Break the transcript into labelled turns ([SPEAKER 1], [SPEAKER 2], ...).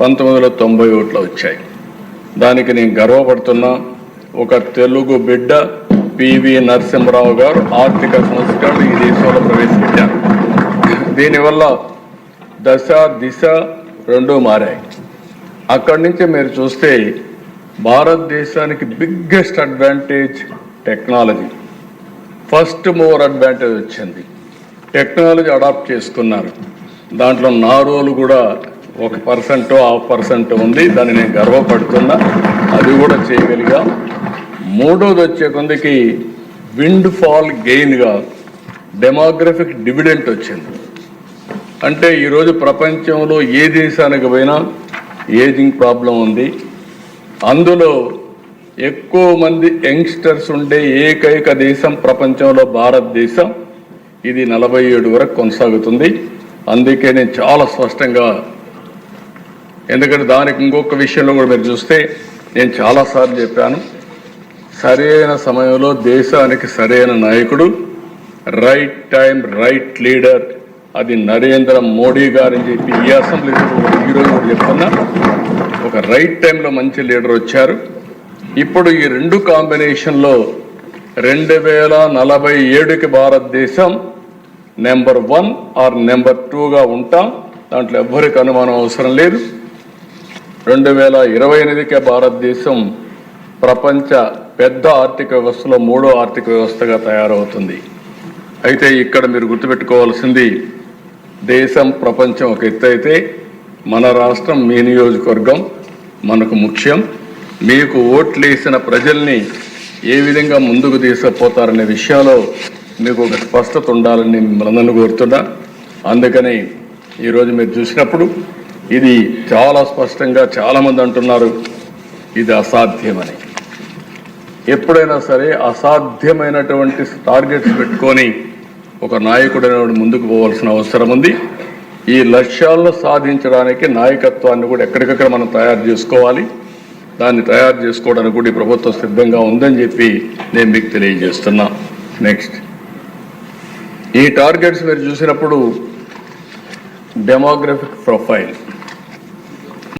[SPEAKER 1] 1991లో వచ్చాయి. దానికి నేను గర్వపడుతున్నా. ఒక తెలుగు బిడ్డ పివి నరసింహరావు గారు ఆర్థిక సంస్కరణ ఈ దేశంలో ప్రవేశపెట్టారు. దీనివల్ల దశ దిశ రెండూ మారాయి. అక్కడి నుంచి మీరు చూస్తే భారతదేశానికి biggest advantage technology. First mover advantage వచ్చింది. టెక్నాలజీ అడాప్ట్ చేసుకున్నారు. దాంట్లో నా రోలు కూడా 1% 0.5% ఉంది. దాన్ని నేను గర్వపడుతున్నా. అది కూడా చేయగలిగా. మూడోది వచ్చే కొందికి విండ్ ఫాల్ గెయిన్గా డెమోగ్రఫిక్ డివిడెంట్ వచ్చింది. అంటే ఈరోజు ప్రపంచంలో ఏ దేశానికి పోయినా ఏజింగ్ ప్రాబ్లం ఉంది. అందులో ఎక్కువ మంది యంగ్స్టర్స్ ఉండే ఏకైక దేశం ప్రపంచంలో భారతదేశం. ఇది 47 వరకు కొనసాగుతుంది. అందుకే నేను చాలా స్పష్టంగా, ఎందుకంటే దానికి ఇంకొక విషయంలో కూడా మీరు చూస్తే నేను చాలాసార్లు చెప్పాను, సరైన సమయంలో దేశానికి సరైన నాయకుడు, రైట్ టైం రైట్ లీడర్, అది నరేంద్ర మోడీ గారని చెప్పి ఈ అసెంబ్లీ ఈరోజు కూడా చెప్తున్నా. ఒక రైట్ టైంలో మంచి లీడర్ వచ్చారు. ఇప్పుడు ఈ రెండు కాంబినేషన్లో 2047కి భారతదేశం నెంబర్ 1 ఆర్ నెంబర్ 2గా ఉంటాం. దాంట్లో ఎవ్వరికి అనుమానం అవసరం లేదు. 2028కే భారతదేశం ప్రపంచ పెద్ద ఆర్థిక వ్యవస్థలో 3వ ఆర్థిక వ్యవస్థగా తయారవుతుంది. అయితే ఇక్కడ మీరు గుర్తుపెట్టుకోవాల్సింది, దేశం ప్రపంచం ఒక ఎత్తు అయితే మన రాష్ట్రం, మీ నియోజకవర్గం మనకు ముఖ్యం. మీకు ఓట్లేసిన ప్రజల్ని ఏ విధంగా ముందుకు తీసుకుపోతారనే విషయంలో మీకు ఒక స్పష్టత ఉండాలని మిమ్మల్ని కోరుతున్నా. అందుకని ఈరోజు మీరు చూసినప్పుడు ఇది చాలా స్పష్టంగా చాలామంది అంటున్నారు ఇది అసాధ్యమని. ఎప్పుడైనా సరే అసాధ్యమైనటువంటి టార్గెట్స్ పెట్టుకొని ఒక నాయకుడు అనేవాడు ముందుకు పోవాల్సిన అవసరం ఉంది. ఈ లక్ష్యాలను సాధించడానికి నాయకత్వాన్ని కూడా ఎక్కడికక్కడ మనం తయారు చేసుకోవాలి. దాన్ని తయారు చేసుకోవడానికి కూడా ఈ ప్రభుత్వం సిద్ధంగా ఉందని చెప్పి నేను మీకు తెలియజేస్తున్నా. నెక్స్ట్, ఈ టార్గెట్స్ మీరు చూసినప్పుడు డెమోగ్రఫిక్ ప్రొఫైల్